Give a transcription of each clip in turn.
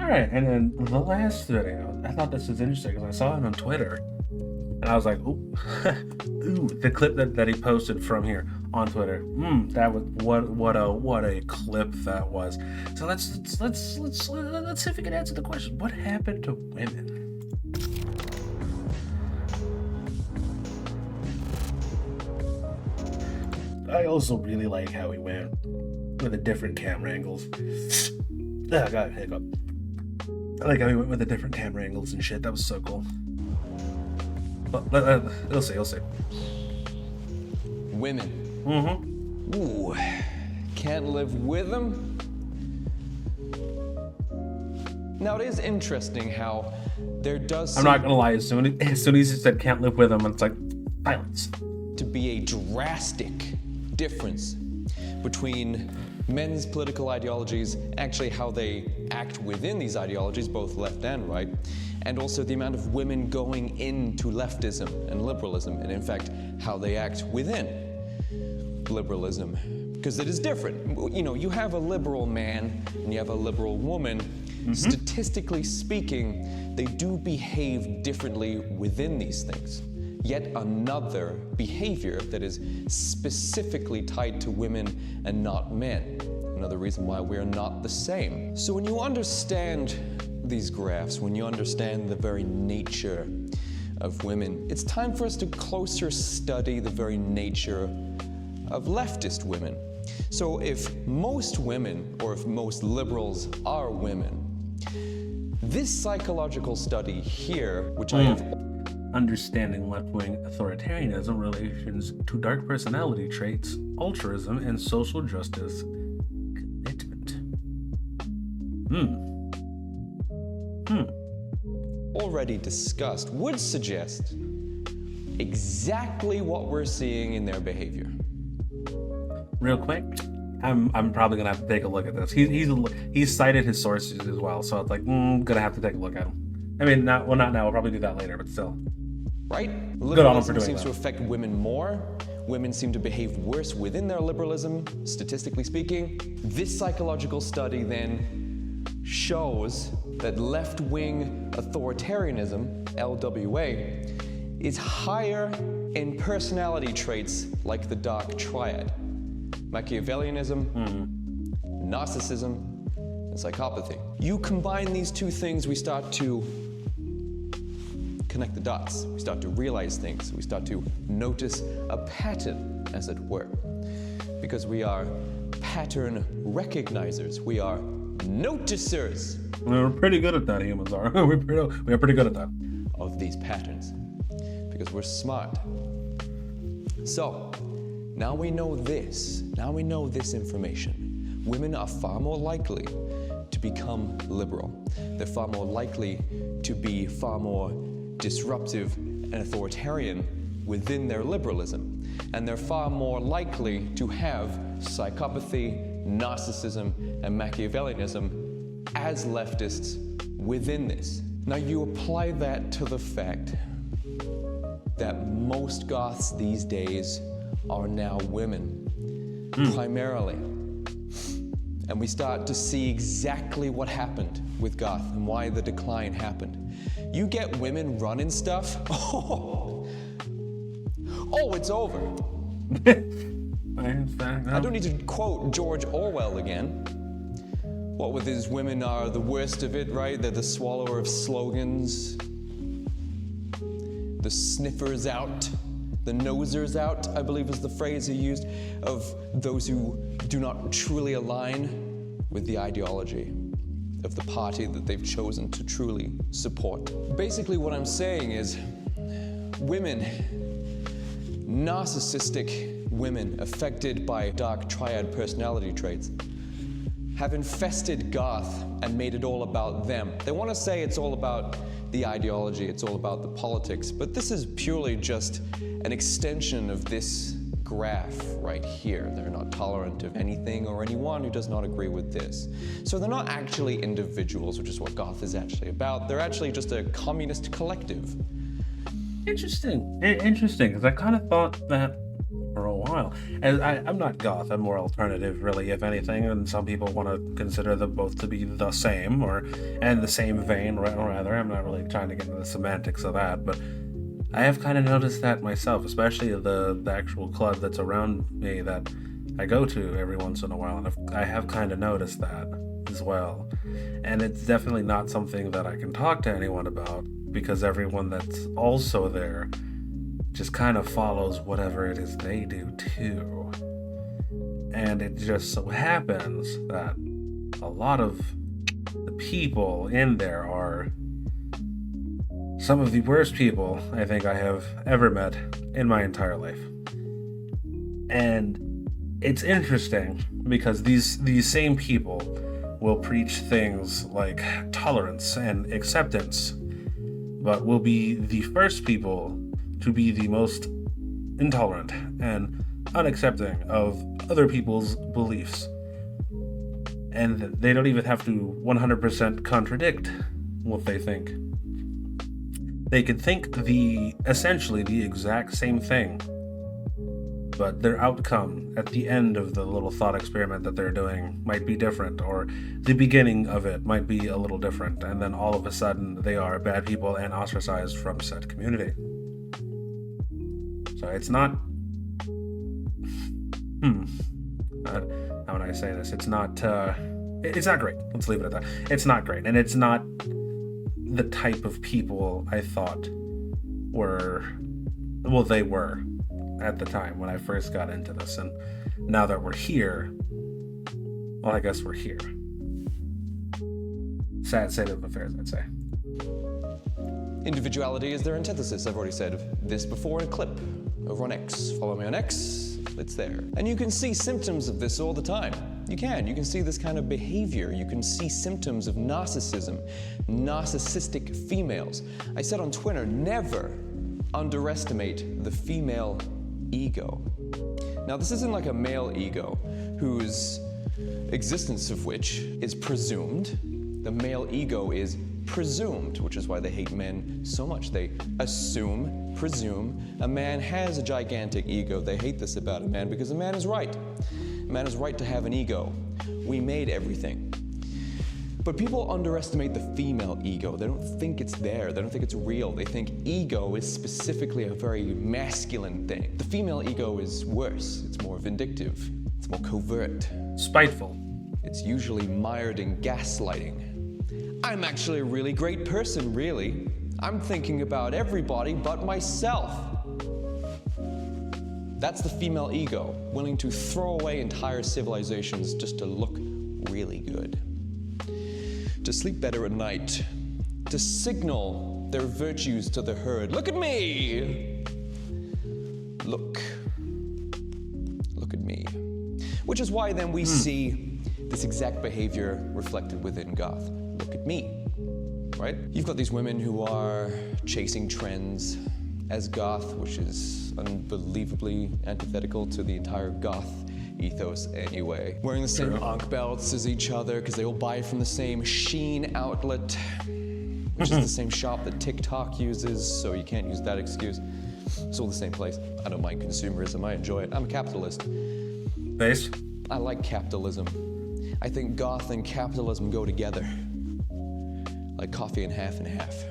All right, and then the last video, I thought this was interesting because I saw it on Twitter, and I was like, ooh, ooh, the clip that he posted from here on Twitter. That was what a clip that was. So let's see if we can answer the question: what happened to women? I also really like how he went with the different camera angles. I got a hiccup. I like how he went with the different camera angles and shit. That was so cool. But you'll see. Women. Mm-hmm. Ooh, can't live with them. Now it is interesting how there does. I'm not gonna lie. As soon as he said can't live with him, it's like silence. To be a drastic difference between men's political ideologies, actually how they act within these ideologies, both left and right, and also the amount of women going into leftism and liberalism, and in fact, how they act within liberalism. Because it is different. You know, you have a liberal man and you have a liberal woman. Mm-hmm. Statistically speaking, they do behave differently within these things. Yet another behavior that is specifically tied to women and not men. Another reason why we're not the same. So when you understand these graphs, when you understand the very nature of women, it's time for us to closer study the very nature of leftist women. So if most women, or if most liberals are women, this psychological study here, which I have understanding left-wing authoritarianism relations to dark personality traits, altruism, and social justice commitment. Already discussed would suggest exactly what we're seeing in their behavior. Real quick, I'm probably gonna have to take a look at this. He's cited his sources as well, so it's like gonna have to take a look at them. I mean, not now. We'll probably do that later, but still. Right? Good on him for Liberalism doing seems that. to affect women more. Women seem to behave worse within their liberalism, statistically speaking. This psychological study then shows that left-wing authoritarianism, LWA, is higher in personality traits like the dark triad. Machiavellianism, narcissism, and psychopathy. You combine these two things, we start to connect the dots. We start to realize things. We start to notice a pattern, as it were. Because we are pattern recognizers. We are noticers. We're pretty good at that, humans are. We're pretty good at that. Of these patterns. Because we're smart. So, now we know this. Now we know this information. Women are far more likely to become liberal. They're far more likely to be far more disruptive and authoritarian within their liberalism. And they're far more likely to have psychopathy, narcissism, and Machiavellianism as leftists within this. Now you apply that to the fact that most goths these days are now women, primarily. And we start to see exactly what happened with goth and why the decline happened. You get women running stuff, oh, it's over. I don't need to quote George Orwell again. What with his women are the worst of it, right? They're the swallower of slogans, the sniffers out, the nosers out, I believe is the phrase he used, of those who do not truly align with the ideology of the party that they've chosen to truly support. Basically what I'm saying is, women, narcissistic women affected by dark triad personality traits, have infested goth and made it all about them. They want to say it's all about the ideology, it's all about the politics, but this is purely just an extension of this graph right here. They're not tolerant of anything or anyone who does not agree with this. So they're not actually individuals, which is what goth is actually about. They're actually just a communist collective. Interesting, because I kind of thought that for a while. And I'm not goth, I'm more alternative, really, if anything, and some people want to consider them both to be the same, and the same vein, rather. I'm not really trying to get into the semantics of that, but I have kind of noticed that myself, especially the actual club that's around me that I go to every once in a while, and I have kind of noticed that as well. And it's definitely not something that I can talk to anyone about, because everyone that's also there just kind of follows whatever it is they do too. And it just so happens that a lot of the people in there are some of the worst people I think I have ever met in my entire life. And it's interesting because these same people will preach things like tolerance and acceptance, but will be the first people to be the most intolerant and unaccepting of other people's beliefs. And they don't even have to 100% contradict what they think. They could think essentially the exact same thing, but their outcome at the end of the little thought experiment that they're doing might be different, or the beginning of it might be a little different, and then all of a sudden they are bad people and ostracized from said community. So it's not... how would I say this? It's not great. Let's leave it at that. It's not great, and it's not the type of people I thought they were at the time when I first got into this. And now that we're here, well, I guess we're here. Sad state of affairs, I'd say. Individuality is their antithesis. I've already said this before in a clip over on X. Follow me on X. It's there. And you can see symptoms of this all the time. You can see this kind of behavior. You can see symptoms of narcissism, narcissistic females. I said on Twitter, never underestimate the female ego. Now, this isn't like a male ego whose existence of which is presumed. The male ego is presumed, which is why they hate men so much. They presume a man has a gigantic ego. They hate this about a man because a man is right. A man is right to have an ego. We made everything. But people underestimate the female ego. They don't think it's there. They don't think it's real. They think ego is specifically a very masculine thing. The female ego is worse. It's more vindictive. It's more covert. Spiteful. It's usually mired in gaslighting. I'm actually a really great person, really. I'm thinking about everybody but myself. That's the female ego, willing to throw away entire civilizations just to look really good. To sleep better at night. To signal their virtues to the herd. Look at me! Look at me. Which is why then we see this exact behavior reflected within goth. Look at me, right? You've got these women who are chasing trends as goth, which is unbelievably antithetical to the entire goth ethos anyway. Wearing the same Ankh belts as each other because they all buy from the same Shein outlet, which is the same shop that TikTok uses, so you can't use that excuse. It's all the same place. I don't mind consumerism, I enjoy it. I'm a capitalist. Base? I like capitalism. I think goth and capitalism go together. Like coffee and half,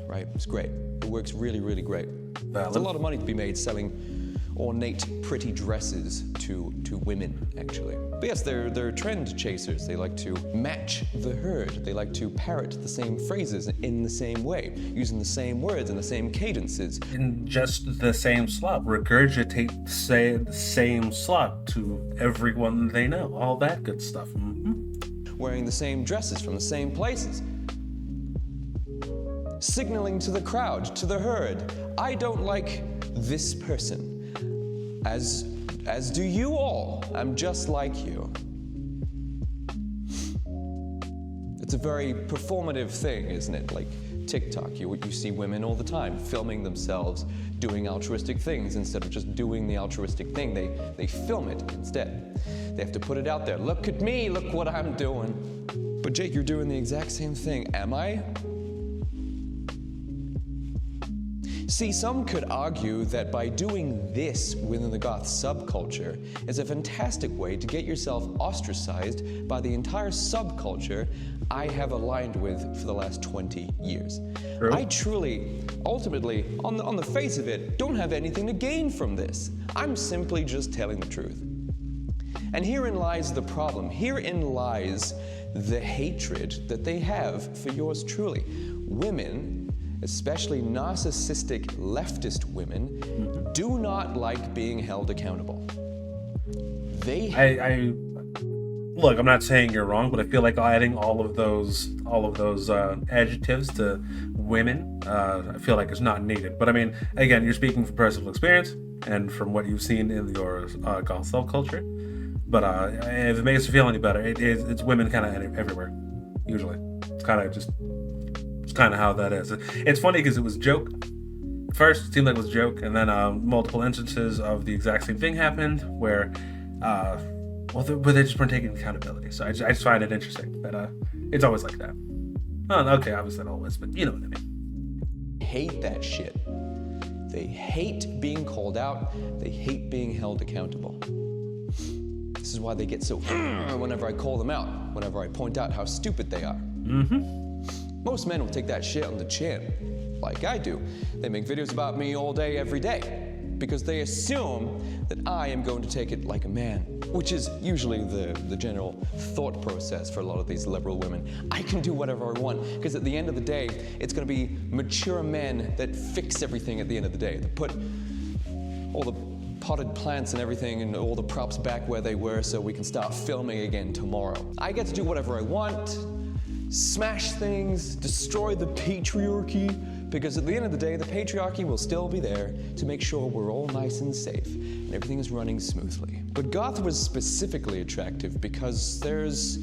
right? It's great. It works really, really great. Valid. There's a lot of money to be made selling ornate, pretty dresses to women, actually. But yes, they're trend chasers. They like to match the herd. They like to parrot the same phrases in the same way, using the same words and the same cadences. In just the same slop. Regurgitate the same slop to everyone they know. All that good stuff. Wearing the same dresses from the same places. Signaling to the crowd, to the herd, I don't like this person. As do you all. I'm just like you. It's a very performative thing, isn't it? Like TikTok, you see women all the time filming themselves doing altruistic things instead of just doing the altruistic thing. They film it instead. They have to put it out there. Look at me, look what I'm doing. But Jake, you're doing the exact same thing. Am I? See, some could argue that by doing this within the goth subculture is a fantastic way to get yourself ostracized by the entire subculture I have aligned with for the last 20 years. True. I truly, ultimately, on the face of it, don't have anything to gain from this. I'm simply just telling the truth. And herein lies the problem. Herein lies the hatred that they have for yours truly. Women, especially narcissistic leftist women, do not like being held accountable. I look, I'm not saying you're wrong, but I feel like adding all of those adjectives to women, I feel like it's not needed. But I mean, again, you're speaking from personal experience and from what you've seen in your goth subculture. But if it makes you feel any better, it's women kind of everywhere. Usually, it's kind of how that is. It's funny because it was a joke. First, it seemed like it was a joke, and then multiple instances of the exact same thing happened where, they just weren't taking accountability. So I just find it interesting that it's always like that. Oh, okay, obviously not always, but you know what I mean. Hate that shit. They hate being called out. They hate being held accountable. This is why they get so whenever I call them out, whenever I point out how stupid they are. Most men will take that shit on the chin, like I do. They make videos about me all day, every day, because they assume that I am going to take it like a man, which is usually the general thought process for a lot of these liberal women. I can do whatever I want, because at the end of the day, it's going to be mature men that fix everything at the end of the day, that put all the potted plants and everything and all the props back where they were so we can start filming again tomorrow. I get to do whatever I want, smash things, destroy the patriarchy, because at the end of the day, the patriarchy will still be there to make sure we're all nice and safe and everything is running smoothly. But goth was specifically attractive because there's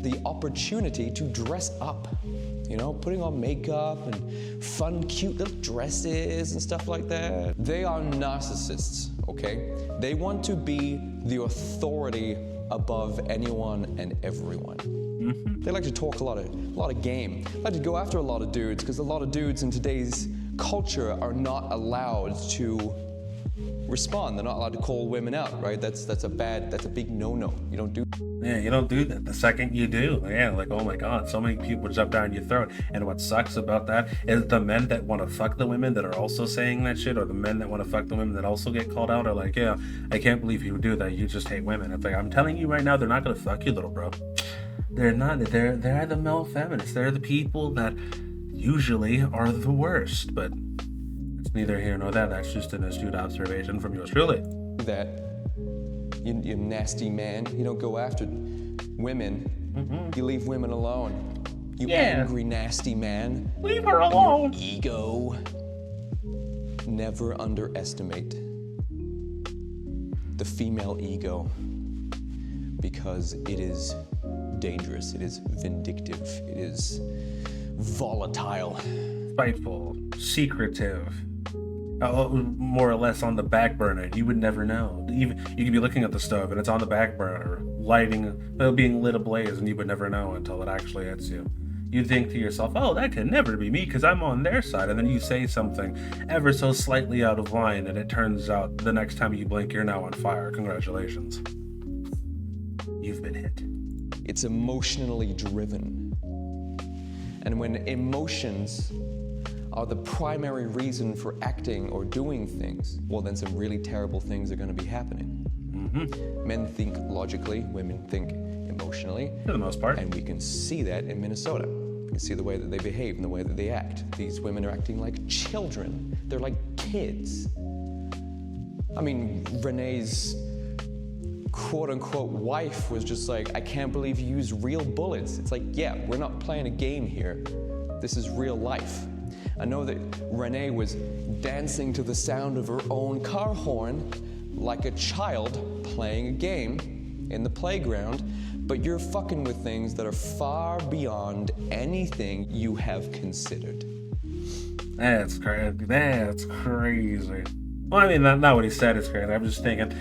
the opportunity to dress up. You know, putting on makeup and fun, cute little dresses and stuff like that. They are narcissists, okay? They want to be the authority above anyone and everyone. They like to talk a lot of game. They like to go after a lot of dudes because a lot of dudes in today's culture are not allowed to respond. They're not allowed to call women out, right? That's a big no-no. You don't do. Yeah, you don't do that. The second you do, like, oh my god, so many people jump down your throat. And what sucks about that is the men that want to fuck the women that are also saying that shit, or the men that want to fuck the women that also get called out are like, yeah, I can't believe you do that. You just hate women. It's like, I'm telling you right now, they're not gonna fuck you, little bro. They're not. They're the male feminists. They're the people that usually are the worst. But it's neither here nor there. That's just an astute observation from yours truly. That. You nasty man. You don't go after women. You leave women alone. You angry, nasty man. Leave her alone. Your ego. Never underestimate the female ego, because it is dangerous. It is vindictive. It is volatile. Spiteful. Secretive. More or less on the back burner. You would never know. Even you could be looking at the stove and it's on the back burner, being lit ablaze, and you would never know until it actually hits you. You'd think to yourself, oh, that could never be me because I'm on their side. And then you say something ever so slightly out of line, and it turns out the next time you blink, you're now on fire. Congratulations. You've been hit. It's emotionally driven. And when emotions are the primary reason for acting or doing things, well, then some really terrible things are going to be happening. Men think logically, women think emotionally. For the most part. And we can see that in Minnesota. We can see the way that they behave and the way that they act. These women are acting like children. They're like kids. I mean, Renee's quote-unquote wife was just like, I can't believe you use real bullets. It's like, yeah, we're not playing a game here. This is real life. I know that Renee was dancing to the sound of her own car horn like a child playing a game in the playground, but you're fucking with things that are far beyond anything you have considered. That's crazy. That's crazy. Well, I mean, not what he said is crazy. I'm just thinking,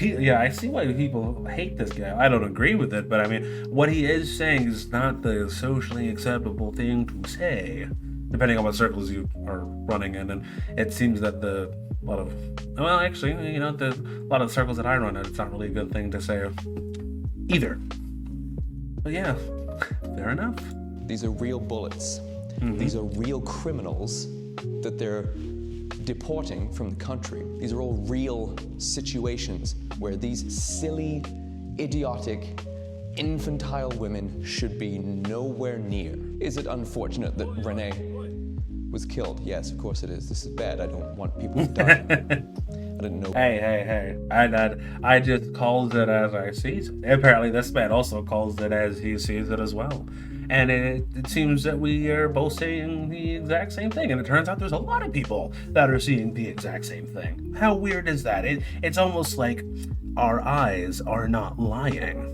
yeah, I see why people hate this guy. I don't agree with it, but I mean, what he is saying is not the socially acceptable thing to say. depending on what circles you are running in. And it seems that a lot of the circles that I run in, it's not really a good thing to say either. But yeah, fair enough. These are real bullets. These are real criminals that they're deporting from the country. These are all real situations where these silly, idiotic, infantile women should be nowhere near. Is it unfortunate that Renee was killed? Yes, of course it is. This is bad. I don't want people to die. I didn't know. Hey. I just calls it as I sees it. Apparently this man also calls it as he sees it as well. And it seems that we are both saying the exact same thing. And it turns out there's a lot of people that are seeing the exact same thing. How weird is that? It's almost like our eyes are not lying.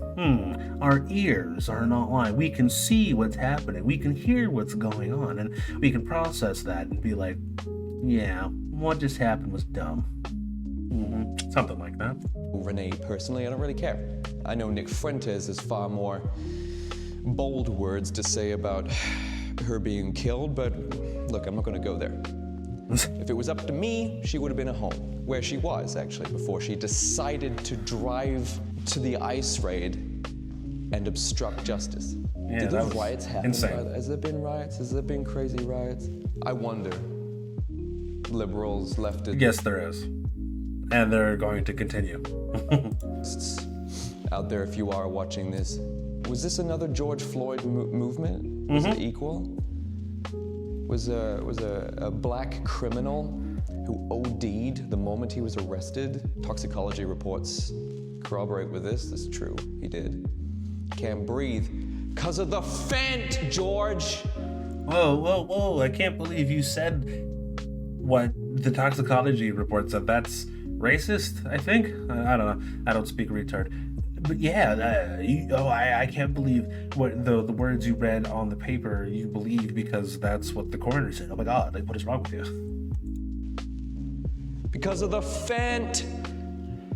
Our ears are not lying. We can see what's happening. We can hear what's going on. And we can process that and be like, yeah, what just happened was dumb. Something like that. Renee, personally, I don't really care. I know Nick Fuentes has far more bold words to say about her being killed, but look, I'm not going to go there. If it was up to me, she would have been at home, where she was, actually, before she decided to drive to the ICE raid and obstruct justice. Yeah, Did those riots happen? insane. Has there been riots? Has there been crazy riots? I wonder. Liberals, leftists. Yes, there is. And they're going to continue. Out there, if you are watching this, was this another George Floyd movement? Was it equal? Was a black criminal who OD'd the moment he was arrested? Toxicology reports corroborate with this. This is true. He did. Can't breathe. 'Cause of the fent, George! Whoa. I can't believe you said what the toxicology report said. That's racist, I think? I don't know. I don't speak retard. But yeah, I can't believe what the words you read on the paper you believe because that's what the coroner said. Oh my god, like, what is wrong with you? Because of the fent!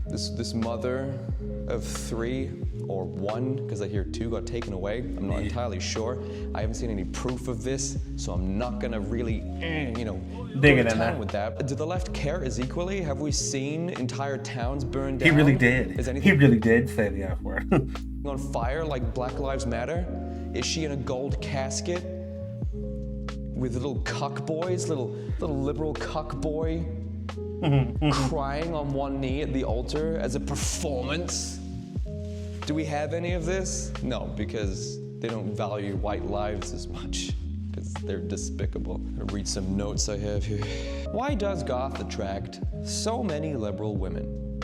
This mother of 3 or 1, because I hear 2 got taken away. I'm not entirely sure. I haven't seen any proof of this, so I'm not gonna really, Dig go it to in town there. with that. Do the left care as equally? Have we seen entire towns burned He down? really did. Is He anything really did say the F word. on fire like Black Lives Matter? Is she in a gold casket with little cuck boys, little liberal cuck boy crying on one knee at the altar as a performance? Do we have any of this? No, because they don't value white lives as much, because they're despicable. I'll read some notes I have here. Why does goth attract so many liberal women?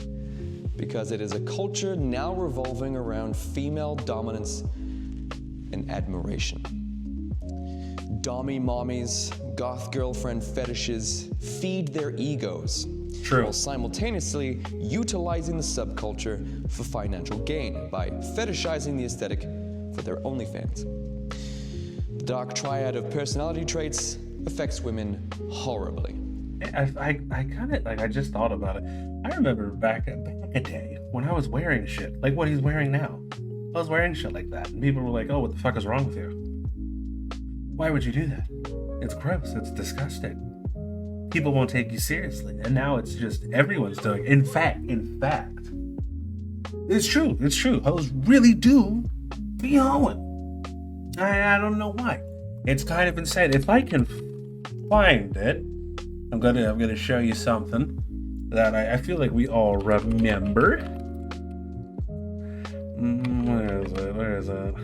Because it is a culture now revolving around female dominance and admiration. Dommy mommies, goth girlfriend fetishes feed their egos. True. While simultaneously utilizing the subculture for financial gain by fetishizing the aesthetic for their OnlyFans. The dark triad of personality traits affects women horribly. I kind of, I just thought about it. I remember back a day when I was wearing shit like what he's wearing now. I was wearing shit like that, and people were like, oh, what the fuck is wrong with you? Why would you do that? It's gross. It's disgusting. People won't take you seriously. And now it's just everyone's doing it. In fact, it's true. It's true. Hoes really do be hoeing. I don't know why. It's kind of insane. If I can find it, I'm gonna show you something that I feel like we all remember. Where is it?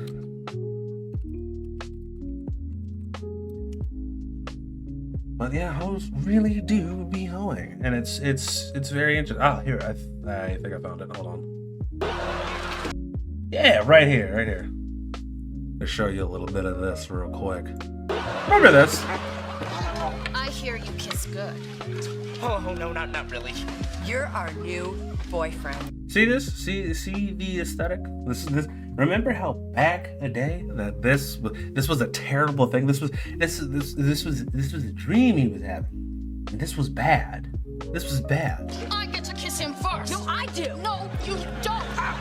But yeah, hoes really do be hoeing, and it's very interesting. Ah, here, I think I found it. Hold on. Yeah, right here. I'll show you a little bit of this real quick. Remember this? I hear you kiss good. Oh, no, not really. You're our new boyfriend. See this? See the aesthetic? This. Remember how back a day that this was a terrible thing. This was a dream he was having. And this was bad. This was bad. I get to kiss him first. No, I do. No, you don't. Ow.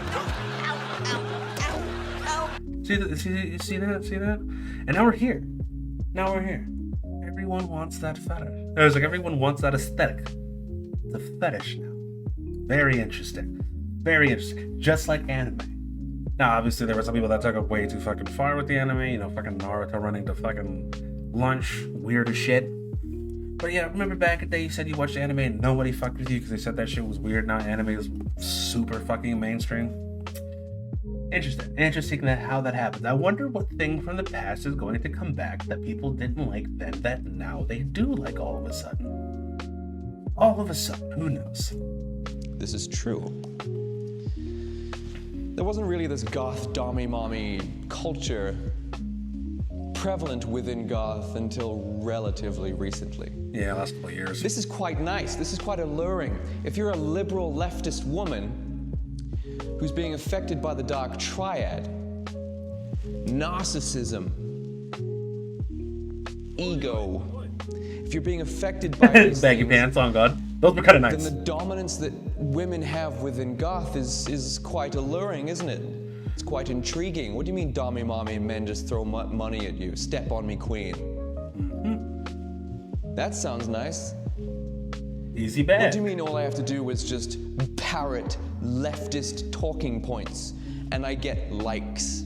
See that? And now we're here. everyone wants that fetish. It was like everyone wants that aesthetic. It's a fetish now. Very interesting. Very interesting. Just like anime. Now, obviously, there were some people that took it way too fucking far with the anime. You know, fucking Naruto running to fucking lunch. Weird as shit. But yeah, remember back in the day you said you watched anime and nobody fucked with you because they said that shit was weird. Now anime is super fucking mainstream. Interesting that how that happens. I wonder what thing from the past is going to come back that people didn't like then that now they do like all of a sudden. All of a sudden, who knows? This is true. There wasn't really this goth, dommy, mommy culture prevalent within goth until relatively recently. Yeah, last couple of years. This is quite nice. This is quite alluring. If you're a liberal leftist woman who's being affected by the dark triad, narcissism, ego, if you're being affected by these baggy things, pants on God. Those were kind of nice. then the dominance that women have within goth is quite alluring, isn't it? It's quite intriguing. What do you mean, dommy mommy men just throw money at you? Step on me, queen. Mm-hmm. That sounds nice. Easy bag. What do you mean all I have to do is just parrot leftist talking points and I get likes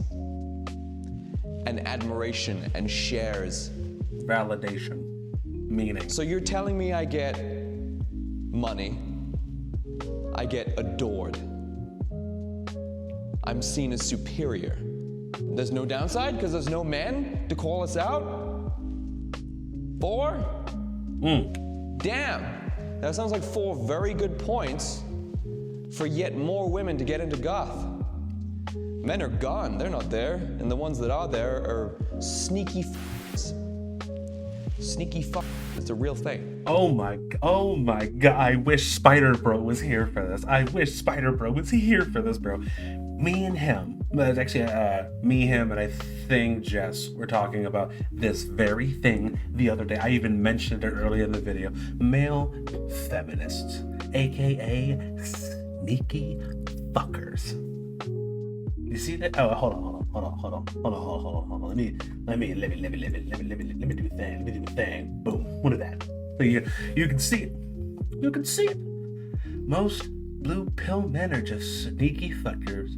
and admiration and shares? Validation. Meaning. So you're telling me I get money, I get adored, I'm seen as superior. There's no downside because there's no men to call us out? 4? Damn. That sounds like 4 very good points for yet more women to get into goth. Men are gone, they're not there, and the ones that are there are sneaky f***s. Sneaky f***, it's a real thing. Oh my god, I wish Spider Bro was here for this. I wish Spider Bro was here for this, bro. Me and him, well, actually, me, him, and I think Jess were talking about this very thing the other day. I even mentioned it earlier in the video. Male feminists, aka sneaky fuckers. You see that? Oh, hold on. Let me do the thing. Boom. What is that? So you can see it. You can see it. Most blue pill men are just sneaky fuckers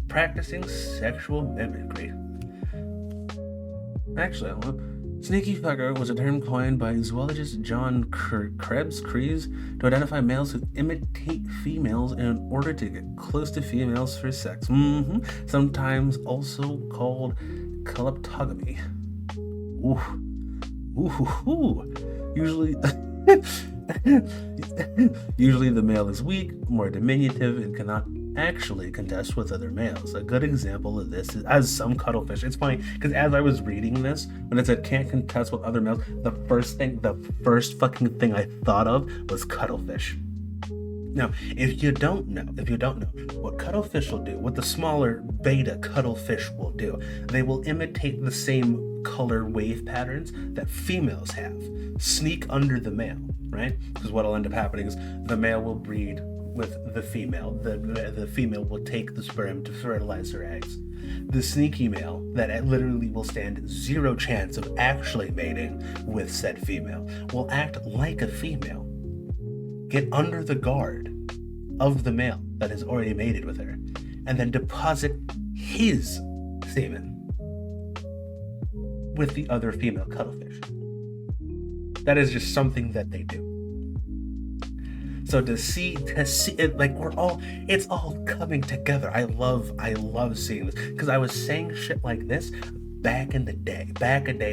practicing sexual mimicry. Actually, sneaky fucker was a term coined by zoologist John Krebs to identify males who imitate females in order to get close to females for sex. Sometimes also called kleptogamy. Usually the male is weak, more diminutive, and cannot actually contest with other males. A good example of this is as some cuttlefish. It's funny because as I was reading this, when it said can't contest with other males, the first fucking thing I thought of was cuttlefish. Now, if you don't know what cuttlefish will do, what the smaller beta cuttlefish will do, they will imitate the same color wave patterns that females have, sneak under the male, right? Because what'll end up happening is the male will breed with the female. The female will take the sperm to fertilize her eggs. The sneaky male that literally will stand zero chance of actually mating with said female will act like a female, get under the guard of the male that has already mated with her, and then deposit his semen with the other female cuttlefish. That is just something that they do. So to see it, like it's all coming together. I love seeing this because I was saying shit like this back in day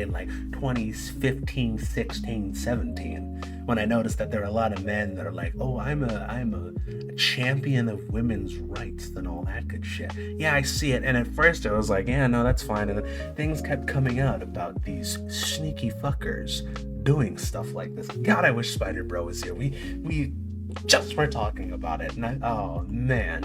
in like 2015, 16, 17, when I noticed that there are a lot of men that are like, oh, I'm a champion of women's rights and all that good shit. Yeah, I see it. And at first I was like, yeah, no, that's fine. And then things kept coming out about these sneaky fuckers doing stuff like this. God, I wish Spider Bro was here. We just were talking about it, and oh man.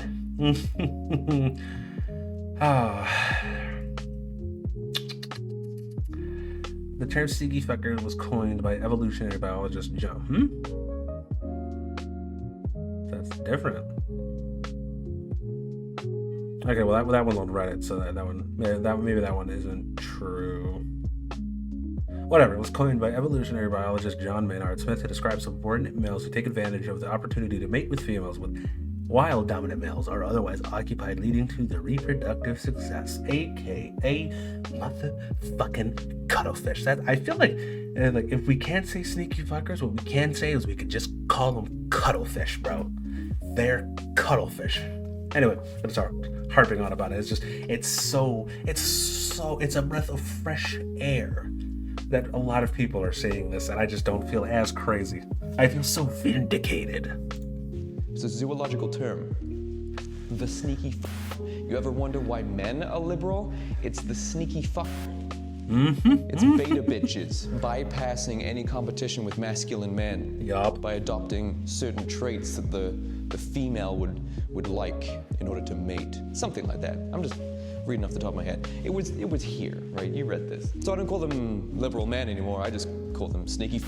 The term sneaky fucker was coined by evolutionary biologist John. That's different. Okay, well that one's on Reddit, so that one maybe that one isn't true. Whatever, it was coined by evolutionary biologist John Maynard Smith to describe subordinate males who take advantage of the opportunity to mate with females while dominant males are otherwise occupied, leading to the reproductive success, aka motherfucking cuttlefish. That I feel like if we can't say sneaky fuckers, what we can say is we could just call them cuttlefish, bro. They're cuttlefish. Anyway, I'm sorry, harping on about it. It's a breath of fresh air that a lot of people are saying this, and I just don't feel as crazy. I feel so vindicated. It's a zoological term. The sneaky You ever wonder why men are liberal? It's the sneaky It's beta bitches bypassing any competition with masculine men. Yup. By adopting certain traits that the female would like in order to mate. Something like that. I'm just reading off the top of my head. It was here, right? You read this. So I don't call them liberal men anymore. I just call them sneaky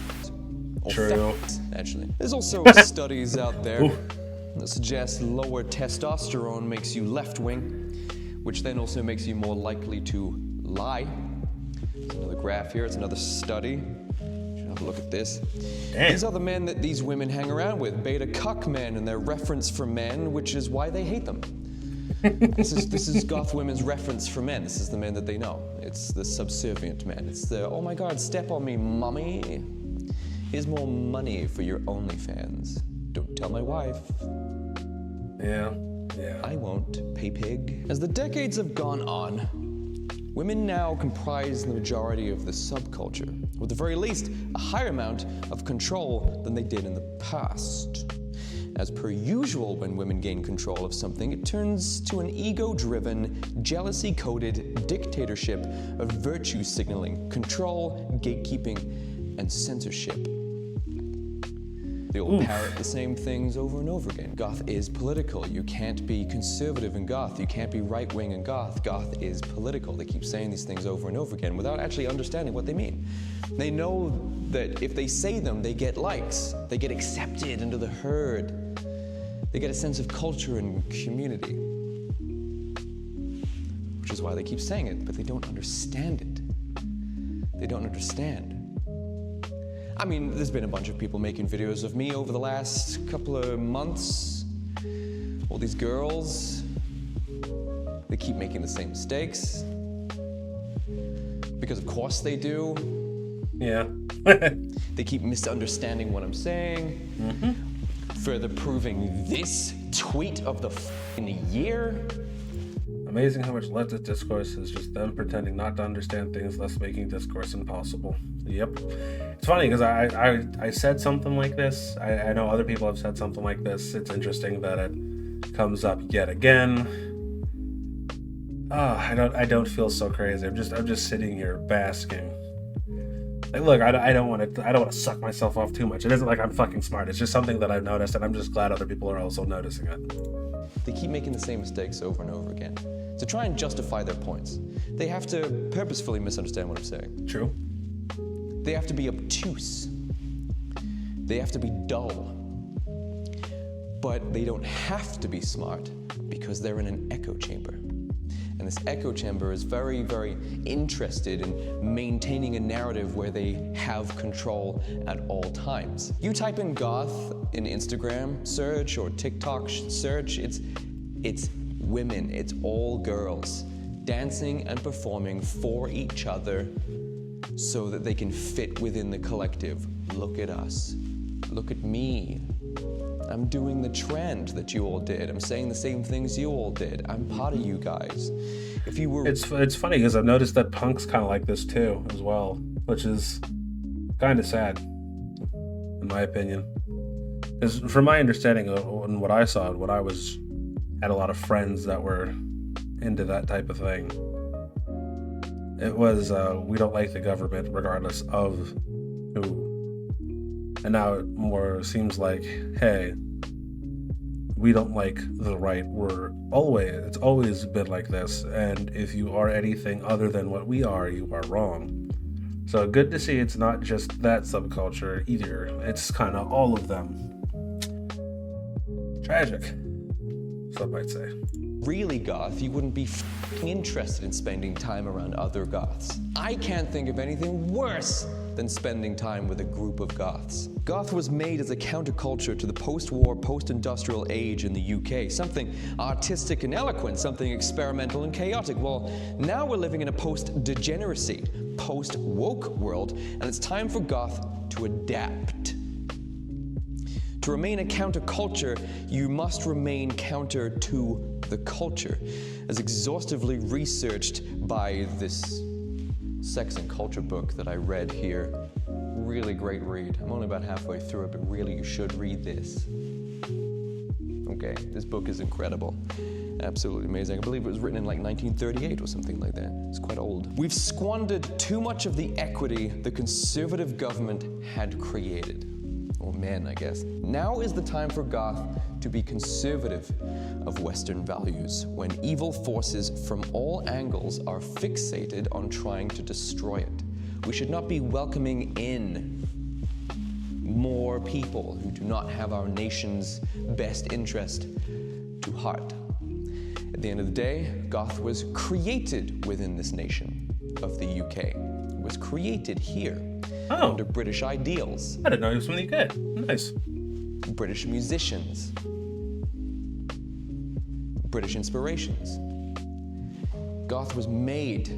or True. actually. There's also studies out there that suggest lower testosterone makes you left-wing, which then also makes you more likely to lie. There's another graph here. It's another study. Should have a look at this. Damn. These are the men that these women hang around with, beta cuck men, and their reference for men, which is why they hate them. This is goth women's reference for men. This is the men that they know. It's the subservient men. It's the, oh my God, step on me, mommy. Here's more money for your OnlyFans. Don't tell my wife. Yeah. I won't, pay pig. As the decades have gone on, women now comprise the majority of the subculture, or at the very least, a higher amount of control than they did in the past. As per usual, when women gain control of something, it turns to an ego-driven, jealousy-coded dictatorship of virtue signaling, control, gatekeeping, and censorship. They all parrot the same things over and over again. Goth is political. You can't be conservative in goth. You can't be right-wing in goth. Goth is political. They keep saying these things over and over again without actually understanding what they mean. They know that if they say them, they get likes. They get accepted into the herd. They get a sense of culture and community. Which is why they keep saying it, but they don't understand it. They don't understand. I mean, there's been a bunch of people making videos of me over the last couple of months. All these girls, they keep making the same mistakes. Because of course they do. Yeah. They keep misunderstanding what I'm saying. Further proving this tweet of the f***ing year. Amazing how much leftist discourse is just them pretending not to understand things, thus making discourse impossible. Yep. It's funny because I said something like this. I know other people have said something like this. It's interesting that it comes up yet again. I don't feel so crazy. I'm just sitting here basking. Like, look, I don't want to suck myself off too much. It isn't like I'm fucking smart. It's just something that I've noticed, and I'm just glad other people are also noticing it. They keep making the same mistakes over and over again to try and justify their points. They have to purposefully misunderstand what I'm saying. True. They have to be obtuse. They have to be dull. But they don't have to be smart because they're in an echo chamber. And this echo chamber is very, very interested in maintaining a narrative where they have control at all times. You type in goth in Instagram search or TikTok search, it's women, it's all girls dancing and performing for each other so that they can fit within the collective. Look at us. Look at me. I'm doing the trend that you all did. I'm saying the same things you all did. I'm part of you guys. If you were... It's funny because I've noticed that punk's kind of like this too, as well, which is kind of sad, in my opinion. Because from my understanding and what I saw, when I had a lot of friends that were into that type of thing, it was we don't like the government regardless of who. And now it more seems like, hey, we don't like the right. It's always been like this. And if you are anything other than what we are, you are wrong. So good to see it's not just that subculture either. It's kind of all of them. Tragic, some might say. really goth, you wouldn't be interested in spending time around other goths. I can't think of anything worse than spending time with a group of goths. Goth was made as a counterculture to the post-war, post-industrial age in the UK, something artistic and eloquent, something experimental and chaotic. Well, now we're living in a post-degeneracy, post-woke world, and it's time for goth to adapt. To remain a counterculture, you must remain counter to the culture, as exhaustively researched by this sex and culture book that I read here. Really great read. I'm only about halfway through it, but really you should read this. Okay, this book is incredible. Absolutely amazing. I believe it was written in like 1938 or something like that. It's quite old. We've squandered too much of the equity the conservative government had created. Or men, I guess. Now is the time for goth to be conservative of Western values, when evil forces from all angles are fixated on trying to destroy it. We should not be welcoming in more people who do not have our nation's best interest to heart. At the end of the day, goth was created within this nation of the UK. It was created here. Oh. Under British ideals. I didn't know he was from the UK. Nice. British musicians. British inspirations. Goth was made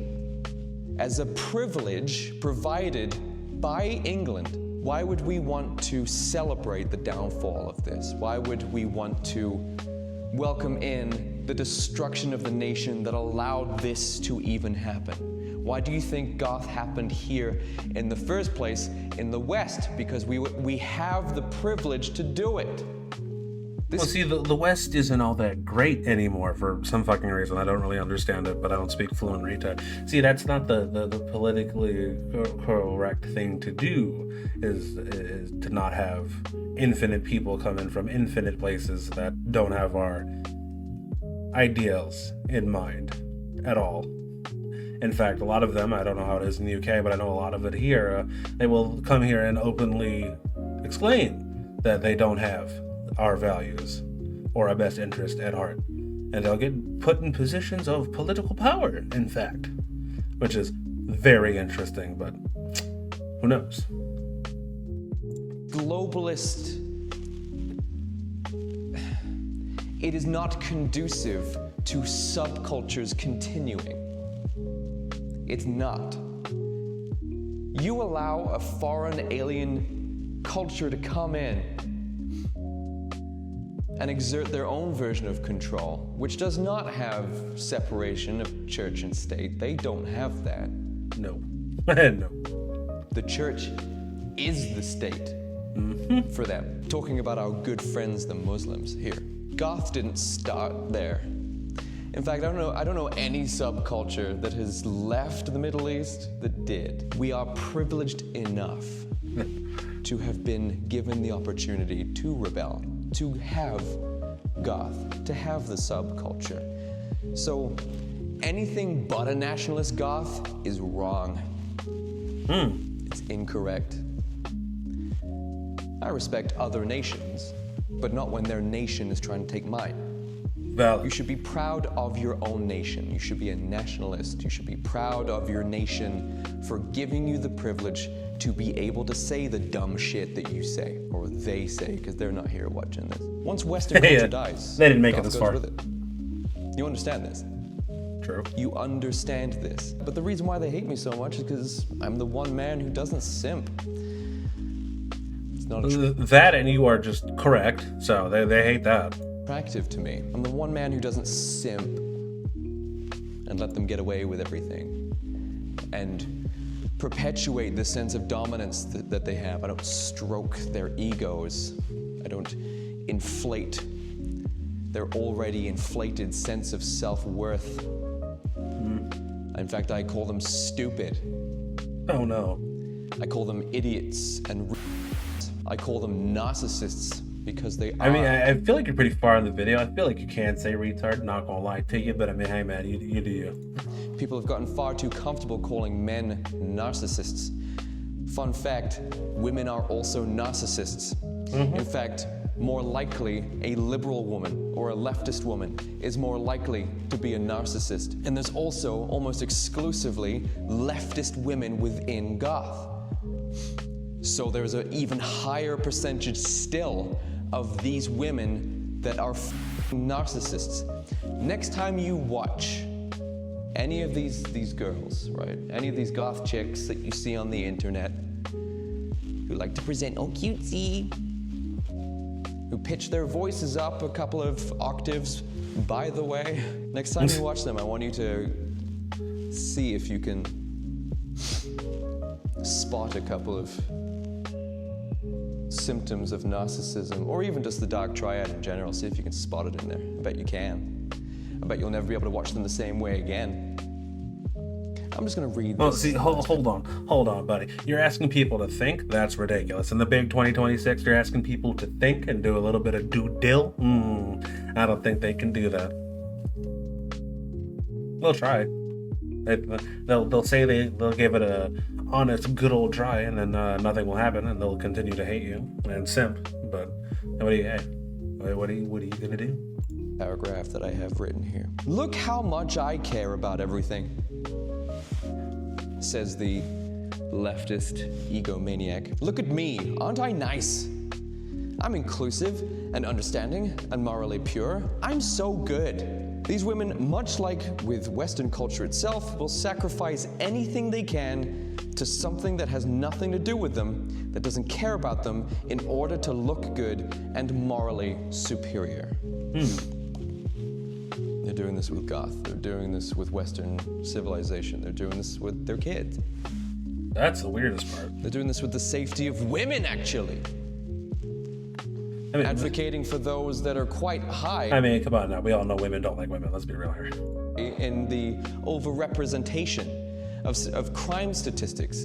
as a privilege provided by England. Why would we want to celebrate the downfall of this? Why would we want to welcome in the destruction of the nation that allowed this to even happen? Why do you think goth happened here in the first place in the West? Because we have the privilege to do it. Well, see, the West isn't all that great anymore for some fucking reason. I don't really understand it, but I don't speak fluent retard. See, that's not the politically correct thing to do, is to not have infinite people come in from infinite places that don't have our ideals in mind at all. In fact, a lot of them, I don't know how it is in the UK, but I know a lot of it here, they will come here and openly exclaim that they don't have our values or our best interest at heart. And they'll get put in positions of political power, in fact, which is very interesting, but who knows? Globalist, it is not conducive to subcultures continuing. It's not. You allow a foreign alien culture to come in and exert their own version of control, which does not have separation of church and state. They don't have that. No. No. The church is the state for them. Talking about our good friends, the Muslims here. Goth didn't start there. In fact, I don't know any subculture that has left the Middle East that did. We are privileged enough to have been given the opportunity to rebel, to have goth, to have the subculture. So anything but a nationalist goth is wrong. It's incorrect. I respect other nations, but not when their nation is trying to take mine. Valid. You should be proud of your own nation. You should be a nationalist. You should be proud of your nation for giving you the privilege to be able to say the dumb shit that you say, or they say, because they're not here watching this. Once Western culture dies, they didn't make it goth this goes far. with it. You understand this? True. You understand this. But the reason why they hate me so much is because I'm the one man who doesn't simp. It's not That and you are just correct, so they hate that. attractive to me. I'm the one man who doesn't simp and let them get away with everything and perpetuate the sense of dominance that they have. I don't stroke their egos. I don't inflate their already inflated sense of self-worth. In fact, I call them stupid. Oh no. I call them idiots and I call them narcissists because they are. I mean, I feel like you're pretty far in the video. I feel like you can say retard, not gonna lie to you, but I mean, hey man, you do you. People have gotten far too comfortable calling men narcissists. Fun fact, women are also narcissists. In fact, more likely a liberal woman or a leftist woman is more likely to be a narcissist. And there's also almost exclusively leftist women within goth. So there's an even higher percentage still of these women that are narcissists. Next time you watch any of these girls, right? Any of these goth chicks that you see on the internet who like to present, oh, cutesy, who pitch their voices up a couple of octaves, by the way. Next time you watch them, I want you to see if you can spot a couple of symptoms of narcissism, or even just the dark triad in general. See if you can spot it in there. I bet you can. I bet you'll never be able to watch them the same way again. I'm just gonna read this. Oh, see, hold on, buddy. You're asking people to think? That's ridiculous. In the big 2026, you're asking people to think and do a little bit of due-dill? I don't think they can do that. They'll try. They'll say they'll give it a honest, good old try, and then nothing will happen, and they'll continue to hate you and simp. But what are you gonna do? Paragraph that I have written here. Look how much I care about everything, says the leftist egomaniac. Look at me, aren't I nice? I'm inclusive and understanding and morally pure. I'm so good. These women, much like with Western culture itself, will sacrifice anything they can to something that has nothing to do with them, that doesn't care about them, in order to look good and morally superior. They're doing this with goth. They're doing this with Western civilization. They're doing this with their kids. That's the weirdest part. They're doing this with the safety of women, actually. I mean, advocating for those that are quite high. I mean, come on now. We all know women don't like women. Let's be real here. In the overrepresentation of crime statistics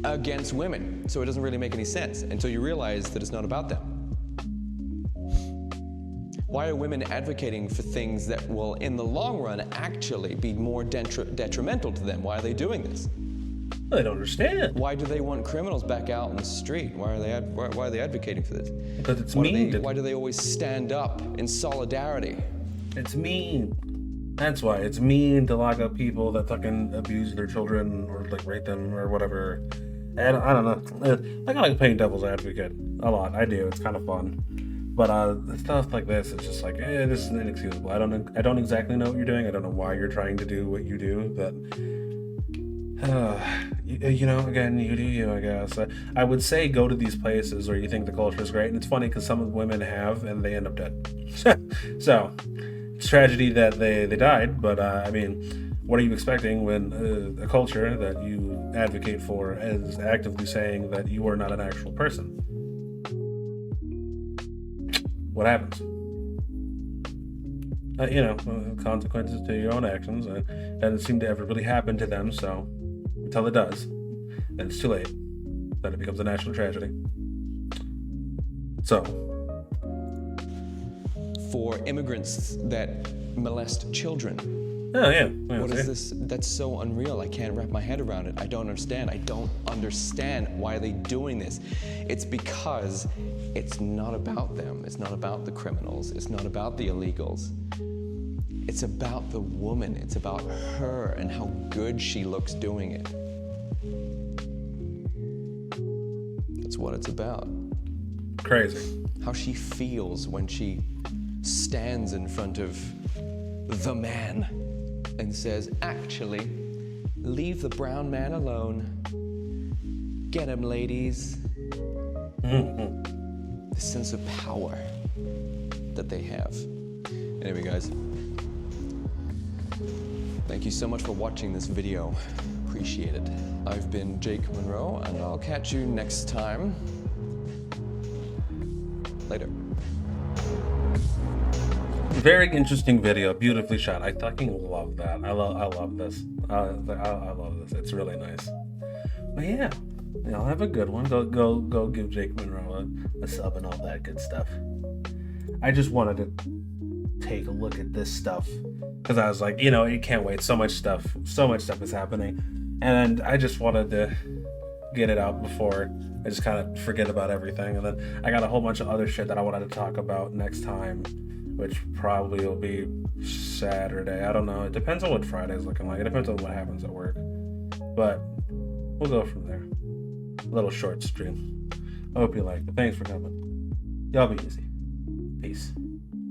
against women. So it doesn't really make any sense until you realize that it's not about them. Why are women advocating for things that will, in the long run, actually be more detrimental to them? Why are they doing this? I don't understand. Why do they want criminals back out in the street? Why are they advocating for this? Because it's mean. Why do they always stand up in solidarity? It's mean. That's why. It's mean to lock up people that fucking abuse their children or like rape them or whatever. And I don't know. I kind of like playing devil's advocate a lot. I do. It's kind of fun. But stuff like this, it's just like, this is inexcusable. I don't exactly know what you're doing. I don't know why you're trying to do what you do. But you know, again, you do you, I guess. I would say go to these places where you think the culture is great. And it's funny because some of the women have, and they end up dead. So it's a tragedy that they died. But I mean, what are you expecting when a culture that you advocate for is actively saying that you are not an actual person? What happens? Consequences to your own actions. Doesn't seem to ever really happen to them, so until it does, then it's too late. Then it becomes a national tragedy. So, for immigrants that molest children. Oh, yeah. What is this? That's so unreal. I can't wrap my head around it. I don't understand. I don't understand why are they doing this. It's because it's not about them. It's not about the criminals. It's not about the illegals. It's about the woman. It's about her and how good she looks doing it. That's what it's about. Crazy. How she feels when she stands in front of the man and says, actually, leave the brown man alone. Get him, ladies. The sense of power that they have. Anyway, guys, thank you so much for watching this video. Appreciate it. I've been Jake Monroe, and I'll catch you next time. Later. Very interesting video, beautifully shot. I fucking love that. I love this. I love this. It's really nice. But yeah, y'all have a good one. Go give Jake Monroe a sub and all that good stuff. I just wanted to take a look at this stuff because I was like, you can't wait. So much stuff is happening, and I just wanted to get it out before I just kind of forget about everything. And then I got a whole bunch of other shit that I wanted to talk about next time, which probably will be Saturday. I don't know. It depends on what Friday's looking like. It depends on what happens at work. But we'll go from there. A little short stream. I hope you like it. Thanks for coming. Y'all be easy. Peace.